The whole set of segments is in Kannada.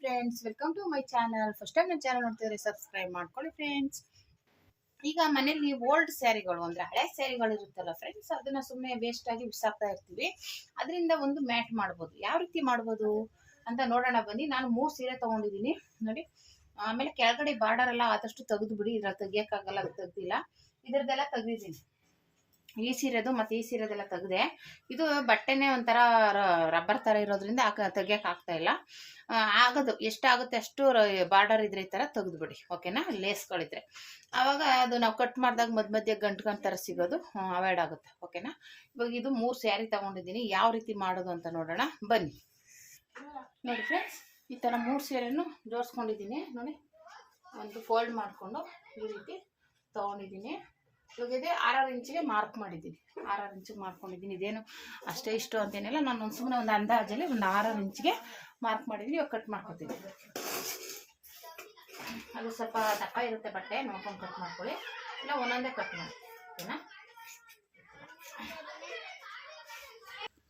Friends, welcome to my channel. First time ನನ್ನ ಚಾನಲ್ ನೋಡ್ತಿದ್ರೆ ಸಬ್ಸ್ಕ್ರೈಬ್ ಮಾಡ್ಕೊಳ್ಳಿ ಫ್ರೆಂಡ್ಸ್. ಈಗ ಮನೇಲಿ ಓಲ್ಡ್ ಸ್ಯಾರಿಗಳು ಅಂದ್ರೆ ಹಳೆ ಸ್ಯಾರಿಗಳು ಇರುತ್ತಲ್ಲ ಫ್ರೆಂಡ್ಸ್, ಅದನ್ನ ಸುಮ್ಮನೆ ವೇಸ್ಟ್ ಆಗಿ ಬಿಸಾಕ್ತಾ ಇರ್ತೀವಿ. ಅದರಿಂದ ಒಂದು ಮ್ಯಾಟ್ ಮಾಡ್ಬೋದು. ಯಾವ ರೀತಿ ಮಾಡ್ಬೋದು ಅಂತ ನೋಡೋಣ ಬನ್ನಿ. ನಾನು 3 ಸೀರೆ ತಗೊಂಡಿದ್ದೀನಿ ನೋಡಿ. ಆಮೇಲೆ ಕೆಳಗಡೆ ಬಾರ್ಡರ್ ಎಲ್ಲ ಆದಷ್ಟು ತೆಗೆದು ಬಿಡಿ, ಇದ್ರಲ್ಲಿ ತೆಗಿಯಕ್ಕಾಗಲ್ಲ, ಅದು ತೆಗ್ದಿಲ್ಲ. ಇದರದೆಲ್ಲ ತೆಗ್ದಿದ್ದೀನಿ. ಈ ಸೀರೆದು ಮತ್ತೆ ಈ ಸೀರೆದೆಲ್ಲ ತೆಗ್ದೆ. ಇದು ಬಟ್ಟೆನೇ ಒಂಥರ ರಬ್ಬರ್ ತರ ಇರೋದ್ರಿಂದ ತೆಗಿಯಕ್ ಆಗ್ತಾ ಇಲ್ಲ. ಆಗೋದು ಎಷ್ಟಾಗುತ್ತೆ ಅಷ್ಟು ಬಾರ್ಡರ್ ಇದ್ರೆ ಈ ತರ ತೆಗೆದ್ಬಿಡಿ, ಓಕೆನಾ. ಲೇಸ್ಗಳಿದ್ರೆ ಆವಾಗ ಅದು ನಾವು ಕಟ್ ಮಾಡಿದಾಗ ಮಧ್ಯ ಗಂಟು ತರ ಸಿಗೋದು ಅವಾಯ್ಡ್ ಆಗುತ್ತೆ, ಓಕೆನಾ. ಇವಾಗ ಇದು 3 ಸ್ಯಾರಿ ತಗೊಂಡಿದ್ದೀನಿ. ಯಾವ ರೀತಿ ಮಾಡೋದು ಅಂತ ನೋಡೋಣ ಬನ್ನಿ. ನೋಡಿ ಫ್ರೆಂಡ್ಸ್, ಈ ತರ 3 ಸೀರೆನೂ ಜೋಡಿಸ್ಕೊಂಡಿದ್ದೀನಿ ನೋಡಿ. ಒಂದು ಫೋಲ್ಡ್ ಮಾಡಿಕೊಂಡು ಈ ರೀತಿ ತಗೊಂಡಿದ್ದೀನಿ. ಇವಾಗ ಇದೆ 6 ಇಂಚಿಗೆ ಮಾರ್ಕ್ ಮಾಡಿದ್ದೀನಿ. 6 ಇಂಚಿಗೆ ಮಾಡ್ಕೊಂಡಿದ್ದೀನಿ. ಇದೇನು ಅಷ್ಟೇ ಇಷ್ಟು ಅಂತೇನಿಲ್ಲ, ನಾನು ಸುಮ್ಮನೆ ಒಂದು ಅಂದಾಜಲ್ಲಿ ಒಂದು 6 ಇಂಚಿಗೆ ಮಾರ್ಕ್ ಮಾಡಿದ್ದೀನಿ. ಇವಾಗ ಕಟ್ ಮಾಡ್ಕೊತೀನಿ. ಅದು ಸ್ವಲ್ಪ ದಪ್ಪ ಇರುತ್ತೆ ಬಟ್ಟೆ, ನೋಡ್ಕೊಂಡು ಕಟ್ ಮಾಡ್ಕೊಳ್ಳಿ, ಇಲ್ಲ ಒಂದೊಂದೇ ಕಟ್ ಮಾಡಿ, ಓಕೆನಾ.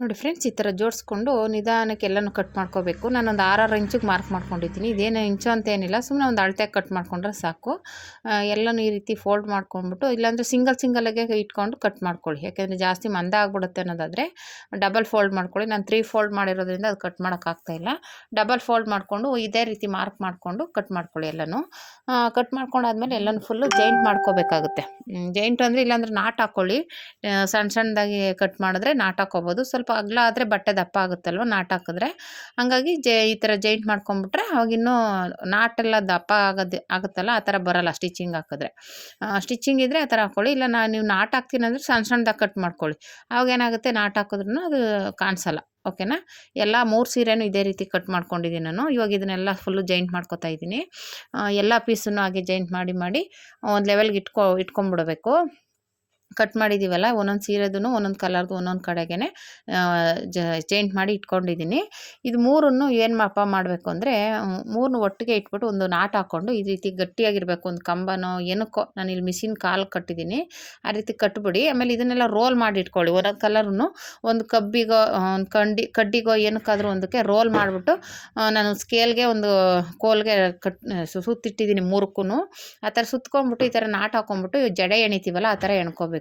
ನೋಡಿ ಫ್ರೆಂಡ್ಸ್, ಈ ಥರ ಜೋಡಿಸ್ಕೊಂಡು ನಿಧಾನಕ್ಕೆ ಎಲ್ಲನೂ ಕಟ್ ಮಾಡ್ಕೋಬೇಕು. ನಾನೊಂದು 6 ಇಂಚಿಗೆ ಮಾರ್ಕ್ ಮಾಡ್ಕೊಂಡಿದ್ದೀನಿ. ಇದೇನು ಇಂಚು ಅಂತ ಏನಿಲ್ಲ, ಸುಮ್ಮನೆ ಒಂದು ಅಳತೆಗೆ ಕಟ್ ಮಾಡ್ಕೊಂಡ್ರೆ ಸಾಕು. ಎಲ್ಲನೂ ಈ ರೀತಿ ಫೋಲ್ಡ್ ಮಾಡ್ಕೊಂಡ್ಬಿಟ್ಟು, ಇಲ್ಲಾಂದರೆ ಸಿಂಗಲ್ಲಾಗೆ ಇಟ್ಕೊಂಡು ಕಟ್ ಮಾಡ್ಕೊಳ್ಳಿ. ಯಾಕೆಂದರೆ ಜಾಸ್ತಿ ಮಂದ ಆಗ್ಬಿಡುತ್ತೆ ಅನ್ನೋದಾದರೆ ಡಬಲ್ ಫೋಲ್ಡ್ ಮಾಡ್ಕೊಳ್ಳಿ. ನಾನು 3 ಫೋಲ್ಡ್ ಮಾಡಿರೋದ್ರಿಂದ ಅದು ಕಟ್ ಮಾಡೋಕ್ಕಾಗ್ತಾಯಿಲ್ಲ. ಡಬಲ್ ಫೋಲ್ಡ್ ಮಾಡಿಕೊಂಡು ಇದೇ ರೀತಿ ಮಾರ್ಕ್ ಮಾಡಿಕೊಂಡು ಕಟ್ ಮಾಡ್ಕೊಳ್ಳಿ. ಎಲ್ಲನೂ ಕಟ್ ಮಾಡ್ಕೊಂಡಾದ್ಮೇಲೆ ಎಲ್ಲನೂ ಫುಲ್ಲು ಜೈಂಟ್ ಮಾಡ್ಕೋಬೇಕಾಗುತ್ತೆ. ಜೈಂಟ್ ಅಂದರೆ ಇಲ್ಲಾಂದರೆ ನಾಟ್ ಹಾಕ್ಕೊಳ್ಳಿ. ಸಣ್ಣದಾಗಿ ಕಟ್ ಮಾಡಿದ್ರೆ ನಾಟ್ ಹಾಕ್ಕೋಬೋದು. ಸ್ವಲ್ಪ ಅಗಲ ಆದರೆ ಬಟ್ಟೆ ದಪ್ಪ ಆಗುತ್ತಲ್ವ ನಾಟ್ ಹಾಕಿದ್ರೆ. ಹಂಗಾಗಿ ಈ ಥರ ಜೈಂಟ್ ಮಾಡ್ಕೊಂಬಿಟ್ರೆ ಅವಾಗಿನ್ನೂ ನಾಟೆಲ್ಲ ದಪ್ಪ ಆಗುತ್ತಲ್ಲ, ಆ ಥರ ಬರೋಲ್ಲ ಸ್ಟಿಚಿಂಗ್ ಹಾಕಿದ್ರೆ. ಸ್ಟಿಚಿಂಗ್ ಇದ್ದರೆ ಆ ಥರ ಹಾಕ್ಕೊಳ್ಳಿ. ಇಲ್ಲ ನೀವು ನಾಟ್ ಹಾಕ್ತೀನಿ ಅಂದರೆ ಸಣ್ಣದಾಗಿ ಕಟ್ ಮಾಡ್ಕೊಳ್ಳಿ. ಅವಾಗ ಏನಾಗುತ್ತೆ, ನಾಟ್ ಹಾಕಿದ್ರೂ ಅದು ಕಾಣಿಸಲ್ಲ, ಓಕೆನಾ. ಎಲ್ಲ 3 ಸೀರೆನೂ ಇದೇ ರೀತಿ ಕಟ್ ಮಾಡ್ಕೊಂಡಿದ್ದೀನಿ ನಾನು. ಇವಾಗ ಇದನ್ನೆಲ್ಲ ಫುಲ್ಲು ಜೈಂಟ್ ಮಾಡ್ಕೊತಾ ಇದ್ದೀನಿ. ಎಲ್ಲ ಪೀಸನ್ನು ಹಾಗೆ ಜೈಂಟ್ ಮಾಡಿ ಒಂದು ಲೆವೆಲ್ಗೆ ಇಟ್ಕೊಂಡ್ಬಿಡಬೇಕು. ಕಟ್ ಮಾಡಿದ್ದೀವಲ್ಲ, ಒಂದೊಂದು ಸೀರೆದೂ ಒಂದೊಂದು ಕಲರ್ದು ಒಂದೊಂದು ಕಡೆಗೆ ಜೈಂಟ್ ಮಾಡಿ ಇಟ್ಕೊಂಡಿದ್ದೀನಿ. ಇದು 3 ಏನು ಮಾಪ ಮಾಡಬೇಕು ಅಂದರೆ 3 ಒಟ್ಟಿಗೆ ಇಟ್ಬಿಟ್ಟು ಒಂದು ನಾಟ್ ಹಾಕ್ಕೊಂಡು ಈ ರೀತಿ ಗಟ್ಟಿಯಾಗಿರಬೇಕು. ಒಂದು ಕಂಬನೋ ಏನಕ್ಕೋ, ನಾನು ಇಲ್ಲಿ ಮಿಷಿನ್ ಕಾಲು ಕಟ್ಟಿದ್ದೀನಿ, ಆ ರೀತಿ ಕಟ್ಬಿಡಿ. ಆಮೇಲೆ ಇದನ್ನೆಲ್ಲ ರೋಲ್ ಮಾಡಿ ಇಟ್ಕೊಳ್ಳಿ. ಒಂದೊಂದು ಕಲರ್ನು ಒಂದು ಕಬ್ಬಿಗೋ ಒಂದು ಕಡ್ಡಿಗೋ ಏನಕ್ಕಾದರೂ ಒಂದಕ್ಕೆ ರೋಲ್ ಮಾಡಿಬಿಟ್ಟು ನಾನು ಸ್ಕೇಲ್ಗೆ ಒಂದು ಕೋಲ್ಗೆ ಸುತ್ತಿಟ್ಟಿದ್ದೀನಿ 3ಕ್ಕೂ. ಆ ಥರ ಸುತ್ಕೊಂಡ್ಬಿಟ್ಟು ಈ ಥರ ನಾಟ್ ಹಾಕ್ಕೊಂಬಿಟ್ಟು ಜಡೆ ಎಣಿತೀವಲ್ಲ ಆ ಥರ ಎಣ್ಕೋಬೇಕು.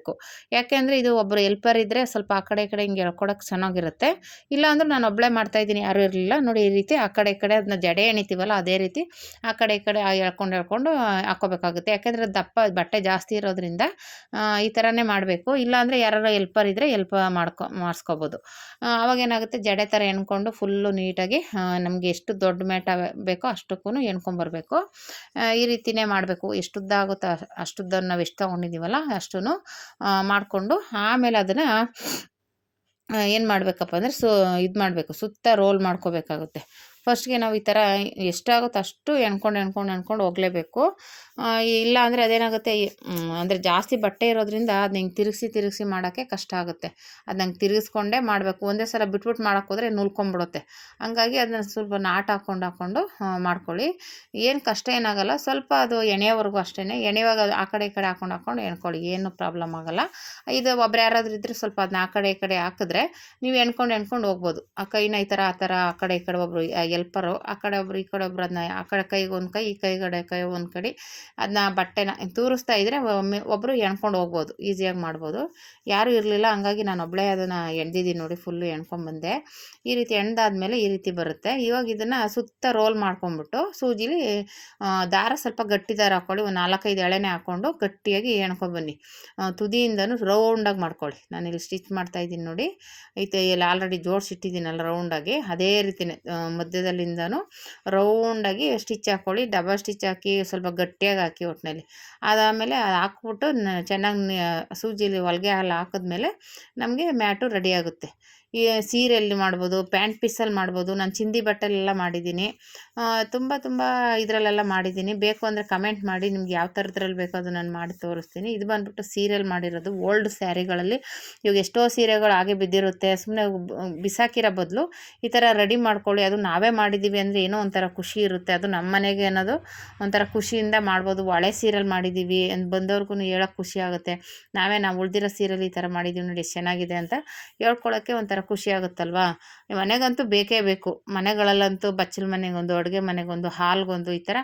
ಯಾಕೆಂದರೆ ಇದು ಒಬ್ಬರು ಎಲ್ಪರ್ ಇದ್ದರೆ ಸ್ವಲ್ಪ ಆ ಕಡೆ ಈ ಕಡೆ ಹಿಂಗೆ ಎಳ್ಕೊಡೋಕೆ ಚೆನ್ನಾಗಿರುತ್ತೆ. ಇಲ್ಲಾಂದ್ರೆ ನಾನು ಒಬ್ಬಳೇ ಮಾಡ್ತಾಯಿದ್ದೀನಿ, ಯಾರೂ ಇರಲಿಲ್ಲ ನೋಡಿ. ಈ ರೀತಿ ಆ ಕಡೆ ಈ ಕಡೆ ಅದನ್ನ ಜಡೆ ಎಣಿತೀವಲ್ಲ ಅದೇ ರೀತಿ ಆ ಕಡೆ ಈ ಕಡೆ ಎಳ್ಕೊಂಡು ಹಾಕ್ಕೋಬೇಕಾಗುತ್ತೆ. ಯಾಕೆಂದರೆ ದಪ್ಪ ಬಟ್ಟೆ ಜಾಸ್ತಿ ಇರೋದ್ರಿಂದ ಈ ಥರನೇ ಮಾಡಬೇಕು. ಇಲ್ಲಾಂದರೆ ಯಾರು ಎಲ್ಪರ್ ಇದ್ದರೆ ಮಾಡಿಸ್ಕೋಬೋದು. ಅವಾಗೇನಾಗುತ್ತೆ, ಜಡೆ ಥರ ಎಣ್ಕೊಂಡು ಫುಲ್ಲು ನೀಟಾಗಿ ನಮಗೆ ಎಷ್ಟು ದೊಡ್ಡ ಮ್ಯಾಟ್ ಬೇಕೋ ಅಷ್ಟಕ್ಕೂ ಎಣ್ಕೊಂಬರ್ಬೇಕು. ಈ ರೀತಿಯೇ ಮಾಡಬೇಕು. ಎಷ್ಟುದ್ದ ಆಗುತ್ತೋ ಅಷ್ಟುದ್ದನ್ನು ನಾವು ಎಷ್ಟು ತೊಗೊಂಡಿದ್ದೀವಲ್ಲ ಅಷ್ಟೂ ಮಾಡಿಕೊಂಡು ಆಮೇಲೆ ಅದನ್ನು ಏನು ಮಾಡಬೇಕಪ್ಪ ಅಂದರೆ ಇದು ಮಾಡಬೇಕು, ಸುತ್ತ ರೋಲ್ ಮಾಡ್ಕೋಬೇಕಾಗುತ್ತೆ. ಫಸ್ಟ್ಗೆ ನಾವು ಈ ಥರ ಎಷ್ಟಾಗುತ್ತೋ ಅಷ್ಟು ಎಣ್ಕೊಂಡು ಹೋಗಲೇಬೇಕು. ಇಲ್ಲ ಅಂದರೆ ಅದೇನಾಗುತ್ತೆ, ಅಂದರೆ ಜಾಸ್ತಿ ಬಟ್ಟೆ ಇರೋದ್ರಿಂದ ಅದು ಹಿಂಗೆ ತಿರುಗಿಸಿ ಮಾಡೋಕ್ಕೆ ಕಷ್ಟ ಆಗುತ್ತೆ. ಅದು ನಂಗೆ ತಿರುಗಿಸ್ಕೊಂಡೇ ಮಾಡಬೇಕು. ಒಂದೇ ಸಲ ಬಿಟ್ಬಿಟ್ಟು ಮಾಡೋಕ್ಕೋದ್ರೆ ನುಲ್ಕೊಂಬಿಡುತ್ತೆ. ಹಂಗಾಗಿ ಅದನ್ನ ಸ್ವಲ್ಪ ನಾಟ್ ಹಾಕ್ಕೊಂಡು ಮಾಡ್ಕೊಳ್ಳಿ. ಏನು ಕಷ್ಟ ಏನಾಗಲ್ಲ. ಸ್ವಲ್ಪ ಅದು ಎಣೆಯೋವರೆಗೂ ಅಷ್ಟೇ. ಎಣೆಯುವಾಗ ಆ ಕಡೆ ಈ ಕಡೆ ಹಾಕ್ಕೊಂಡು ಎಣ್ಕೊಳ್ಳಿ, ಏನು ಪ್ರಾಬ್ಲಮ್ ಆಗೋಲ್ಲ. ಇದು ಒಬ್ರು ಯಾರಾದರೂ ಇದ್ದರೆ ಸ್ವಲ್ಪ ಅದನ್ನ ಆ ಕಡೆ ಈ ಕಡೆ ಹಾಕಿದ್ರೆ ನೀವು ಎಣ್ಕೊಂಡು ಹೋಗ್ಬೋದು. ಆ ಕೈನ ಈ ಥರ ಆ ಥರ ಆ ಕಡೆ ಈ ಕಡೆ ಒಬ್ಬರು ಎಲ್ಪರು, ಆ ಕಡೆ ಒಬ್ರು ಈ ಕಡೆ ಒಬ್ರು ಅದನ್ನ ಆ ಕಡೆ ಕೈಗೆ ಒಂದು ಕೈ, ಈ ಕೈ ಒಂದು ಕಡೆ ಅದನ್ನ ಬಟ್ಟೆನ ತೂರಿಸ್ತಾ ಇದ್ದರೆ ಒಬ್ಬರು ಎಣ್ಕೊಂಡು ಹೋಗ್ಬೋದು, ಈಸಿಯಾಗಿ ಮಾಡ್ಬೋದು. ಯಾರೂ ಇರಲಿಲ್ಲ, ಹಂಗಾಗಿ ನಾನು ಒಬ್ಬಳೇ ಅದನ್ನು ಎಣ್ದಿದ್ದೀನಿ ನೋಡಿ. ಫುಲ್ಲು ಎಣ್ಕೊಂಬಂದೆ. ಈ ರೀತಿ ಎಣ್ದಾದ್ಮೇಲೆ ಈ ರೀತಿ ಬರುತ್ತೆ. ಇವಾಗ ಇದನ್ನು ಸುತ್ತ ರೋಲ್ ಮಾಡ್ಕೊಂಬಿಟ್ಟು ಸೂಜಿಲಿ ದಾರ ಸ್ವಲ್ಪ ಗಟ್ಟಿ ದಾರ ಹಾಕ್ಕೊಳ್ಳಿ. ಒಂದು 4-5 ಎಳೆನೇ ಹಾಕ್ಕೊಂಡು ಗಟ್ಟಿಯಾಗಿ ಎಣ್ಕೊಂಬನ್ನಿ. ತುದಿಯಿಂದನೂ ರೌಂಡಾಗಿ ಮಾಡ್ಕೊಳ್ಳಿ. ನಾನಿಲ್ಲಿ ಸ್ಟಿಚ್ ಮಾಡ್ತಾಯಿದ್ದೀನಿ ನೋಡಿ. ಇಲ್ಲಿ ಆಲ್ರೆಡಿ ಜೋಡಿಸಿಟ್ಟಿದ್ದೀನಲ್ಲ ರೌಂಡಾಗಿ, ಅದೇ ರೀತಿಯೇ ಮಧ್ಯದಲ್ಲಿಂದನೂ ರೌಂಡಾಗಿ ಸ್ಟಿಚ್ ಹಾಕ್ಕೊಳ್ಳಿ. ಡಬಲ್ ಸ್ಟಿಚ್ ಹಾಕಿ ಸ್ವಲ್ಪ ಗಟ್ಟಿಯಾಗಿ ಹಾಕಿ ಒಟ್ಟಿನಲ್ಲಿ. ಅದಾದಮೇಲೆ ಹಾಕ್ಬಿಟ್ಟು ಚೆನ್ನಾಗಿ ಸೂಜಿಲಿ ಹೊಲಿಗೆ ಎಲ್ಲ ಹಾಕಿದ್ಮೇಲೆ ನಮಗೆ ಮ್ಯಾಟು ರೆಡಿ ಆಗುತ್ತೆ. ಈ ಸೀರೆಯಲ್ಲಿ ಮಾಡ್ಬೋದು, ಪ್ಯಾಂಟ್ ಪೀಸಲ್ಲಿ ಮಾಡ್ಬೋದು. ನಾನು ಚಿಂದಿ ಬಟ್ಟೆಲೆಲ್ಲ ಮಾಡಿದ್ದೀನಿ, ತುಂಬ ಇದರಲ್ಲೆಲ್ಲ ಮಾಡಿದ್ದೀನಿ. ಬೇಕು ಅಂದರೆ ಕಮೆಂಟ್ ಮಾಡಿ, ನಿಮ್ಗೆ ಯಾವ ಥರದ್ರಲ್ಲಿ ಬೇಕೋ ಅದು ನಾನು ಮಾಡಿ ತೋರಿಸ್ತೀನಿ. ಇದು ಬಂದುಬಿಟ್ಟು ಸೀರೆಲ್ ಮಾಡಿರೋದು ಓಲ್ಡ್ ಸ್ಯಾರಿಗಳಲ್ಲಿ. ಇವಾಗ ಎಷ್ಟೋ ಸೀರೆಗಳು ಹಾಗೆ ಬಿದ್ದಿರುತ್ತೆ, ಸುಮ್ಮನೆ ಬಿಸಾಕಿರೋ ಬದಲು ಈ ಥರ ರೆಡಿ ಮಾಡ್ಕೊಳ್ಳಿ. ಅದು ನಾವೇ ಮಾಡಿದ್ದೀವಿ ಅಂದರೆ ಏನೋ ಒಂಥರ ಖುಷಿ ಇರುತ್ತೆ. ಅದು ನಮ್ಮ ಮನೆಗೆ ಅನ್ನೋದು ಒಂಥರ ಖುಷಿಯಿಂದ ಮಾಡ್ಬೋದು. ಹಳೆ ಸೀರೆಲ್ ಮಾಡಿದ್ದೀವಿ ಅಂತ ಬಂದವ್ರಿಗೂ ಹೇಳೋಕ್ಕೆ ಖುಷಿ ಆಗುತ್ತೆ. ನಾವು ಉಳ್ದಿರೋ ಸೀರೆಯಲ್ಲಿ ಈ ಥರ ಮಾಡಿದ್ದೀವಿ ನೋಡಿ ಎಷ್ಟು ಚೆನ್ನಾಗಿದೆ ಅಂತ ಹೇಳ್ಕೊಳ್ಳೋಕ್ಕೆ ಒಂಥರ ಒಂಥರ ಖುಷಿ ಆಗುತ್ತಲ್ವಾ. ಮನೆಗಂತೂ ಬೇಕೇ ಬೇಕು. ಮನೆಗಳಲ್ಲಂತೂ ಬಚ್ಚಲ ಮನೆಗೊಂದು, ಅಡುಗೆ ಮನೆಗೊಂದು, ಹಾಲ್ಗೊಂದು ಈ ಥರ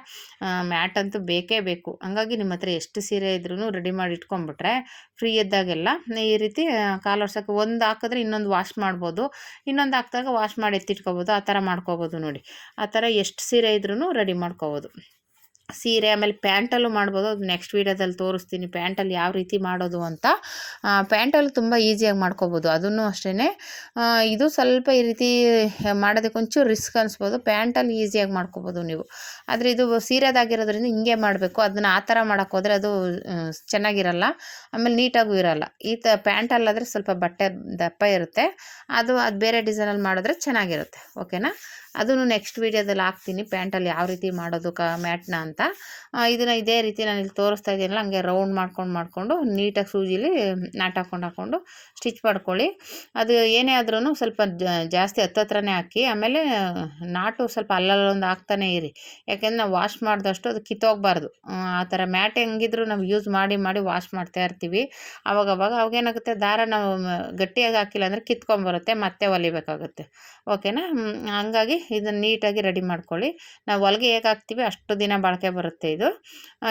ಮ್ಯಾಟ್ ಅಂತೂ ಬೇಕೇ ಬೇಕು. ಹಂಗಾಗಿ ನಿಮ್ಮ ಹತ್ರ ಎಷ್ಟು ಸೀರೆ ಇದ್ರೂ ರೆಡಿ ಮಾಡಿ ಇಟ್ಕೊಂಡ್ಬಿಟ್ರೆ ಫ್ರೀ ಇದ್ದಾಗೆಲ್ಲ ಈ ರೀತಿ ಕಾಲು ಒರ್ಸೋಕ್ಕೆ ಒಂದು ಹಾಕಿದ್ರೆ ಇನ್ನೊಂದು ವಾಶ್ ಮಾಡ್ಬೋದು, ಇನ್ನೊಂದು ಹಾಕಿದಾಗ ವಾಶ್ ಮಾಡಿ ಎತ್ತಿಟ್ಕೊಬೋದು. ಆ ಥರ ಮಾಡ್ಕೋಬೋದು ನೋಡಿ. ಆ ಥರ ಎಷ್ಟು ಸೀರೆ ಇದ್ರೂ ರೆಡಿ ಮಾಡ್ಕೋಬೋದು. ಸೀರೆ ಆಮೇಲೆ ಪ್ಯಾಂಟಲ್ಲೂ ಮಾಡ್ಬೋದು. ಅದು ನೆಕ್ಸ್ಟ್ ವೀಡಿಯೋದಲ್ಲಿ ತೋರಿಸ್ತೀನಿ ಪ್ಯಾಂಟಲ್ಲಿ ಯಾವ ರೀತಿ ಮಾಡೋದು ಅಂತ. ಪ್ಯಾಂಟಲ್ಲಿ ತುಂಬ ಈಸಿಯಾಗಿ ಮಾಡ್ಕೋಬೋದು. ಅದನ್ನು ಅಷ್ಟೇ. ಇದು ಸ್ವಲ್ಪ ಈ ರೀತಿ ಮಾಡೋದಕ್ಕೆ ಒಂಚೂರು ರಿಸ್ಕ್ ಅನಿಸ್ಬೋದು. ಪ್ಯಾಂಟಲ್ಲಿ ಈಸಿಯಾಗಿ ಮಾಡ್ಕೋಬೋದು ನೀವು. ಆದರೆ ಇದು ಸೀರೆದಾಗಿರೋದ್ರಿಂದ ಹಿಂಗೆ ಮಾಡಬೇಕು. ಅದನ್ನು ಆ ಥರ ಮಾಡೋಕ್ಕೆ ಹೋದರೆ ಅದು ಚೆನ್ನಾಗಿರಲ್ಲ, ಆಮೇಲೆ ನೀಟಾಗೂ ಇರಲ್ಲ. ಪ್ಯಾಂಟಲ್ಲಾದರೆ ಸ್ವಲ್ಪ ಬಟ್ಟೆ ದಪ್ಪ ಇರುತ್ತೆ. ಅದು ಬೇರೆ ಡಿಸೈನಲ್ಲಿ ಮಾಡಿದ್ರೆ ಚೆನ್ನಾಗಿರುತ್ತೆ. ಓಕೆನಾ. ಅದನ್ನು ನೆಕ್ಸ್ಟ್ ವೀಡಿಯೋದಲ್ಲಿ ಹಾಕ್ತೀನಿ ಪ್ಯಾಂಟಲ್ಲಿ ಯಾವ ರೀತಿ ಮಾಡೋದು ಮ್ಯಾಟ್ನ ಅಂತ. ಇದನ್ನು ಇದೇ ರೀತಿ ನಾನು ಇಲ್ಲಿ ತೋರಿಸ್ತಾ ಇದ್ದೀನಲ್ಲ ಹಂಗೆ ರೌಂಡ್ ಮಾಡ್ಕೊಂಡು ನೀಟಾಗಿ ಸೂಜಿಲಿ ನಾಟ್ ಹಾಕ್ಕೊಂಡು ಸ್ಟಿಚ್ ಮಾಡ್ಕೊಳ್ಳಿ. ಅದು ಏನೇ ಆದ್ರೂ ಸ್ವಲ್ಪ ಜಾಸ್ತಿ ಹತ್ರನೇ ಹಾಕಿ, ಆಮೇಲೆ ನಾಟು ಸ್ವಲ್ಪ ಅಲ್ಲಲ್ಲೊಂದು ಹಾಕ್ತಾನೆ ಇರಿ. ಯಾಕೆಂದರೆ ನಾವು ವಾಶ್ ಮಾಡಿದಷ್ಟು ಅದು ಕಿತ್ತೋಗಬಾರ್ದು. ಆ ಥರ ಮ್ಯಾಟ್ ಹೆಂಗಿದ್ರು ನಾವು ಯೂಸ್ ಮಾಡಿ ವಾಶ್ ಮಾಡ್ತಾ ಇರ್ತೀವಿ. ಅವಾಗೇನಾಗುತ್ತೆ, ದಾರ ನಾವು ಗಟ್ಟಿಯಾಗಿ ಹಾಕಿಲ್ಲ ಅಂದರೆ ಕಿತ್ಕೊಂಬರುತ್ತೆ, ಮತ್ತೆ ಹೊಲಿಬೇಕಾಗುತ್ತೆ. ಓಕೆನಾ. ಹಂಗಾಗಿ ಇದನ್ನು ನೀಟಾಗಿ ರೆಡಿ ಮಾಡ್ಕೊಳ್ಳಿ. ನಾವು ಹೊಲಿಗೆ ಹೇಗೆ ಹಾಕ್ತೀವಿ ಅಷ್ಟು ದಿನ ಬಾಳಿಕೆ ಬರುತ್ತೆ ಇದು.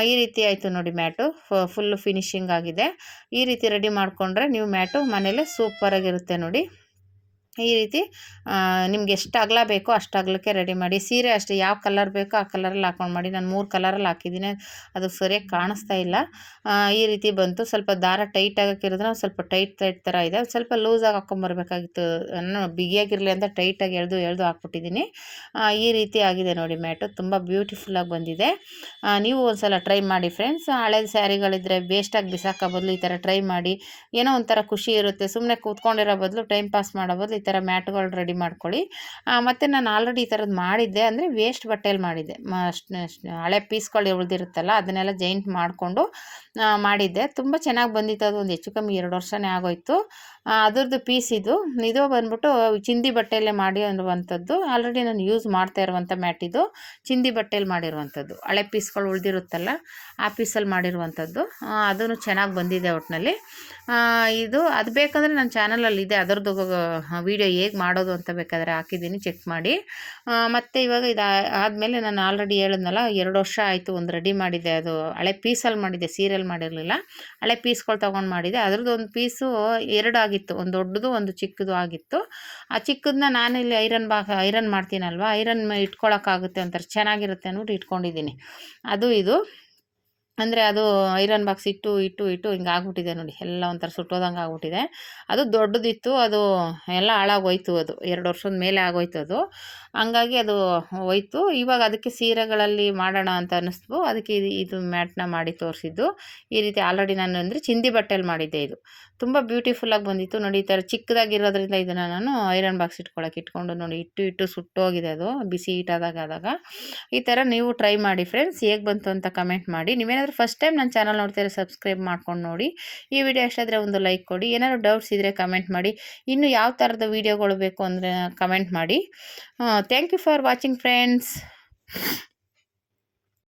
ಈ ರೀತಿ ಆಯಿತು ನೋಡಿ ಮ್ಯಾಟು ಫುಲ್ಲು ಫಿನಿಶಿಂಗ್ ಆಗಿದೆ. ಈ ರೀತಿ ರೆಡಿ ಮಾಡಿಕೊಂಡ್ರೆ ನೀವು ಮ್ಯಾಟು ಮನೇಲಿ ಸೂಪರಾಗಿರುತ್ತೆ ನೋಡಿ. ಈ ರೀತಿ ನಿಮ್ಗೆ ಎಷ್ಟು ಅಗಲ ಬೇಕೋ ಅಷ್ಟು ಅಗಲಕ್ಕೆ ರೆಡಿ ಮಾಡಿ. ಸೀರೆ ಅಷ್ಟೇ ಯಾವ ಕಲರ್ ಬೇಕೋ ಆ ಕಲರಲ್ಲಿ ಹಾಕೊಂಡು ಮಾಡಿ. ನಾನು 3 ಕಲರಲ್ಲಿ ಹಾಕಿದ್ದೀನಿ, ಅದು ಸರಿಯಾಗಿ ಕಾಣಿಸ್ತಾ ಇಲ್ಲ. ಈ ರೀತಿ ಬಂತು. ಸ್ವಲ್ಪ ದಾರ ಟೈಟಾಗಿ ಹಾಕಿರೋದ್ರೆ ಸ್ವಲ್ಪ ಟೈಟ್ ಥರ ಇದೆ. ಸ್ವಲ್ಪ ಲೂಸಾಗಿ ಹಾಕ್ಕೊಂಬರ್ಬೇಕಾಗಿತ್ತು. ನಾನು ಬಿಗಿಯಾಗಿರಲಿ ಅಂತ ಟೈಟಾಗಿ ಎಳೆದು ಹಾಕ್ಬಿಟ್ಟಿದ್ದೀನಿ. ಈ ರೀತಿ ಆಗಿದೆ ನೋಡಿ ಮ್ಯಾಟು. ತುಂಬ ಬ್ಯೂಟಿಫುಲ್ಲಾಗಿ ಬಂದಿದೆ. ನೀವು ಒಂದ್ಸಲ ಟ್ರೈ ಮಾಡಿ ಫ್ರೆಂಡ್ಸ್. ಹಳೇದು ಸ್ಯಾರಿಗಳಿದ್ದರೆ ವೇಸ್ಟಾಗಿ ಬಿಸಾಕೋ ಬದಲು ಈ ಥರ ಟ್ರೈ ಮಾಡಿ. ಏನೋ ಒಂಥರ ಖುಷಿ ಇರುತ್ತೆ. ಸುಮ್ಮನೆ ಕೂತ್ಕೊಂಡಿರೋ ಬದಲು, ಟೈಮ್ ಪಾಸ್ ಮಾಡೋ ಬದಲು ಈ ಥರ ಮ್ಯಾಟ್ಗಳು ರೆಡಿ ಮಾಡ್ಕೊಳ್ಳಿ. ಮತ್ತು ನಾನು ಆಲ್ರೆಡಿ ಈ ಥರದ್ದು ಮಾಡಿದ್ದೆ, ಅಂದರೆ ವೇಸ್ಟ್ ಬಟ್ಟೆಯಲ್ಲಿ ಮಾಡಿದ್ದೆ. ಹಳೆ ಪೀಸ್ಗಳು ಉಳಿದಿರುತ್ತಲ್ಲ ಅದನ್ನೆಲ್ಲ ಜೈಂಟ್ ಮಾಡಿಕೊಂಡು ಮಾಡಿದ್ದೆ. ತುಂಬ ಚೆನ್ನಾಗಿ ಬಂದಿತ್ತು. ಅದು ಒಂದು ಹೆಚ್ಚು ಕಮ್ಮಿ 2 ವರ್ಷನೇ ಆಗೋಯ್ತು. ಅದ್ರದ್ದು ಪೀಸ್ ಇದು ಬಂದ್ಬಿಟ್ಟು ಚಿಂದಿ ಬಟ್ಟೆಯಲ್ಲೇ ಮಾಡಿರುವಂಥದ್ದು. ಆಲ್ರೆಡಿ ನಾನು ಯೂಸ್ ಮಾಡ್ತಾ ಇರುವಂಥ ಮ್ಯಾಟ್ ಇದು. ಚಿಂದಿ ಬಟ್ಟೆಯಲ್ಲಿ ಮಾಡಿರುವಂಥದ್ದು. ಹಳೆ ಪೀಸ್ಗಳು ಉಳಿದಿರುತ್ತಲ್ಲ ಆ ಪೀಸಲ್ಲಿ ಮಾಡಿರುವಂಥದ್ದು. ಅದೂ ಚೆನ್ನಾಗಿ ಬಂದಿದೆ ಒಟ್ಟಿನಲ್ಲಿ. ಅದು ಬೇಕಂದರೆ ನನ್ನ ಚಾನಲಲ್ಲಿ ಇದೆ, ಅದರದ್ದು ವೀಡಿಯೋ ಹೇಗೆ ಮಾಡೋದು ಅಂತ ಬೇಕಾದರೆ ಹಾಕಿದ್ದೀನಿ, ಚೆಕ್ ಮಾಡಿ. ಮತ್ತು ಇವಾಗ ಆದಮೇಲೆ ನಾನು ಆಲ್ರೆಡಿ ಹೇಳಿದ್ನಲ್ಲ 2 ವರ್ಷ ಆಯಿತು. ಒಂದು ರೆಡಿ ಮಾಡಿದ್ದೆ, ಅದು ಹಳೆ ಪೀಸಲ್ಲಿ ಮಾಡಿದ್ದೆ, ಸೀರಿಯಲ್ ಮಾಡಿರಲಿಲ್ಲ. ಹಳೆ ಪೀಸ್ಗಳು ತೊಗೊಂಡು ಮಾಡಿದ್ದೆ. ಅದ್ರದ್ದು ಒಂದು ಪೀಸು 2 ಆಗಿತ್ತು, ಒಂದು ದೊಡ್ಡದು ಒಂದು ಚಿಕ್ಕದು ಆಗಿತ್ತು. ಆ ಚಿಕ್ಕದನ್ನ ನಾನು ಇಲ್ಲಿ ಐರನ್ ಮಾಡ್ತೀನಲ್ವ, ಐರನ್ ಇಟ್ಕೊಳ್ಳೋಕ್ಕಾಗುತ್ತೆ, ಒಂಥರ ಚೆನ್ನಾಗಿರುತ್ತೆ ಅಂದ್ಬಿಟ್ಟು ಇಟ್ಕೊಂಡಿದ್ದೀನಿ. ಅದು ಇದು ಅಂದರೆ ಅದು ಐರನ್ ಬಾಕ್ಸ್ ಇಟ್ಟು ಹಿಂಗೆ ಆಗ್ಬಿಟ್ಟಿದೆ ನೋಡಿ. ಎಲ್ಲ ಒಂಥರ ಸುಟ್ಟೋದಂಗೆ ಆಗ್ಬಿಟ್ಟಿದೆ. ಅದು ದೊಡ್ಡದಿತ್ತು, ಅದು ಎಲ್ಲ ಹಾಳಾಗೋಯ್ತು. ಅದು 2 ವರ್ಷದ ಮೇಲೆ ಆಗೋಯ್ತು ಅದು. ಹಂಗಾಗಿ ಅದು ಹೋಯ್ತು. ಇವಾಗ ಅದಕ್ಕೆ ಸೀರೆಗಳಲ್ಲಿ ಮಾಡೋಣ ಅಂತ ಅನ್ನಿಸ್ತು. ಅದಕ್ಕೆ ಇದು ಮ್ಯಾಟ್ನ ಮಾಡಿ ತೋರಿಸಿದ್ದು. ಈ ರೀತಿ ಆಲ್ರೆಡಿ ನಾನು ಅಂದರೆ ಚಿಂದಿ ಬಟ್ಟೆಯಲ್ಲಿ ಮಾಡಿದ್ದೆ. ಇದು ತುಂಬ ಬ್ಯೂಟಿಫುಲ್ಲಾಗಿ ಬಂದಿತ್ತು ನೋಡಿ. ಈ ಥರ ಚಿಕ್ಕದಾಗಿರೋದ್ರಿಂದ ಇದನ್ನು ನಾನು ಐರನ್ ಬಾಕ್ಸ್ ಇಟ್ಕೊಂಡು ನೋಡಿ ಇಟ್ಟು ಸುಟ್ಟೋಗಿದೆ. ಅದು ಬಿಸಿ ಆದಾಗ ಈ ಥರ ನೀವು ಟ್ರೈ ಮಾಡಿ ಫ್ರೆಂಡ್ಸ್. ಹೇಗೆ ಬಂತು ಅಂತ ಕಮೆಂಟ್ ಮಾಡಿ. ನೀವೇನಾದರೂ ಫಸ್ಟ್ ಟೈಮ್ ನನ್ನ ಚಾನಲ್ ನೋಡ್ತೀರಾ ಸಬ್ಸ್ಕ್ರೈಬ್ ಮಾಡ್ಕೊಂಡು ನೋಡಿ. ಈ ವಿಡಿಯೋ ಎಷ್ಟಾದರೆ ಒಂದು ಲೈಕ್ ಕೊಡಿ. ಏನಾದರೂ ಡೌಟ್ಸ್ ಇದ್ದರೆ ಕಮೆಂಟ್ ಮಾಡಿ. ಇನ್ನು ಯಾವ ಥರದ ವೀಡಿಯೋಗಳು ಬೇಕು ಅಂದರೆ ಕಮೆಂಟ್ ಮಾಡಿ. Thank you for watching friends.